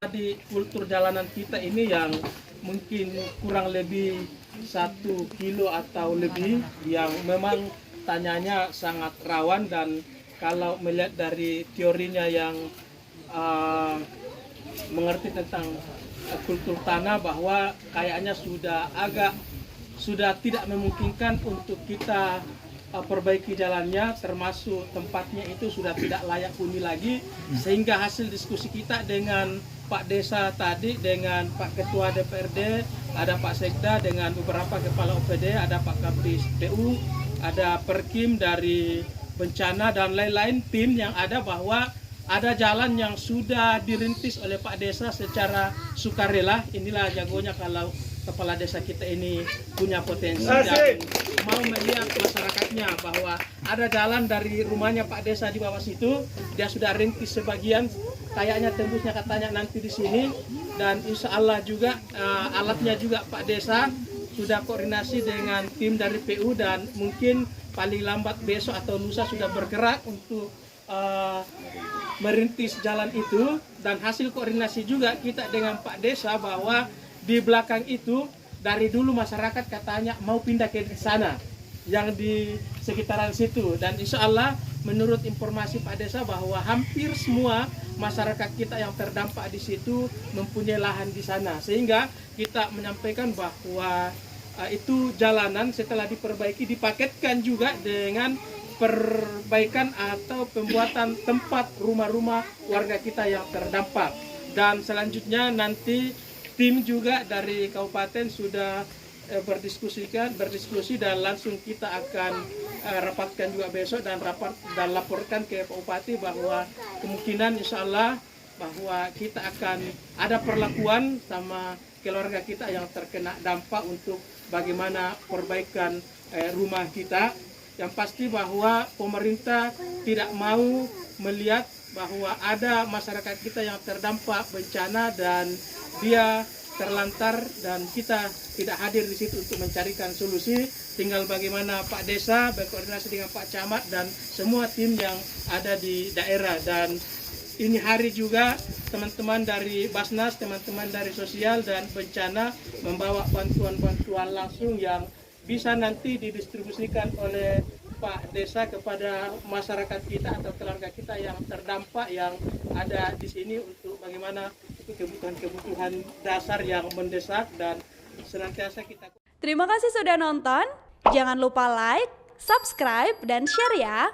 Di kultur jalanan kita ini yang mungkin kurang lebih 1 kilo atau lebih, yang memang tanyanya sangat rawan, dan kalau melihat dari teorinya yang mengerti tentang kultur tanah, bahwa kayaknya sudah tidak memungkinkan untuk kita perbaiki jalannya, termasuk tempatnya itu sudah tidak layak huni lagi, sehingga hasil diskusi kita dengan Pak Desa tadi, dengan Pak Ketua DPRD, ada Pak Sekda, dengan beberapa kepala OPD, ada Pak Kapis PU, ada Perkim dari bencana dan lain-lain tim yang ada, bahwa ada jalan yang sudah dirintis oleh Pak Desa secara sukarela. Inilah jagonya kalau kepala desa kita ini punya potensi dan mau melihat masyarakatnya, bahwa ada jalan dari rumahnya Pak Desa di bawah situ, dia sudah rintis sebagian, kayaknya tembusnya katanya nanti di sini, dan insya Allah juga alatnya juga Pak Desa sudah koordinasi dengan tim dari PU, dan mungkin paling lambat besok atau lusa sudah bergerak untuk merintis jalan itu. Dan hasil koordinasi juga kita dengan Pak Desa, bahwa di belakang itu dari dulu masyarakat katanya mau pindah ke sana yang di sekitaran situ, dan insya Allah menurut informasi Pak Desa bahwa hampir semua masyarakat kita yang terdampak di situ mempunyai lahan di sana, sehingga kita menyampaikan bahwa itu jalanan setelah diperbaiki dipaketkan juga dengan perbaikan atau pembuatan tempat rumah-rumah warga kita yang terdampak. Dan selanjutnya nanti tim juga dari kabupaten sudah berdiskusi, dan langsung kita akan rapatkan juga besok dan laporkan ke Pak Bupati bahwa kemungkinan insya Allah bahwa kita akan ada perlakuan sama keluarga kita yang terkena dampak untuk bagaimana perbaikan rumah kita. Yang pasti bahwa pemerintah tidak mau melihat bahwa ada masyarakat kita yang terdampak bencana dan dia terlantar, dan kita tidak hadir di situ untuk mencarikan solusi. Tinggal bagaimana Pak Desa berkoordinasi dengan Pak Camat dan semua tim yang ada di daerah. Dan ini hari juga teman-teman dari Basnas, teman-teman dari sosial dan bencana membawa bantuan-bantuan langsung yang bisa nanti didistribusikan oleh Pak Desa kepada masyarakat kita atau keluarga kita yang terdampak yang ada di sini, untuk bagaimana kebutuhan dasar yang mendesak, dan senantiasa kita. Terima kasih sudah nonton. Jangan lupa like, subscribe, dan share ya.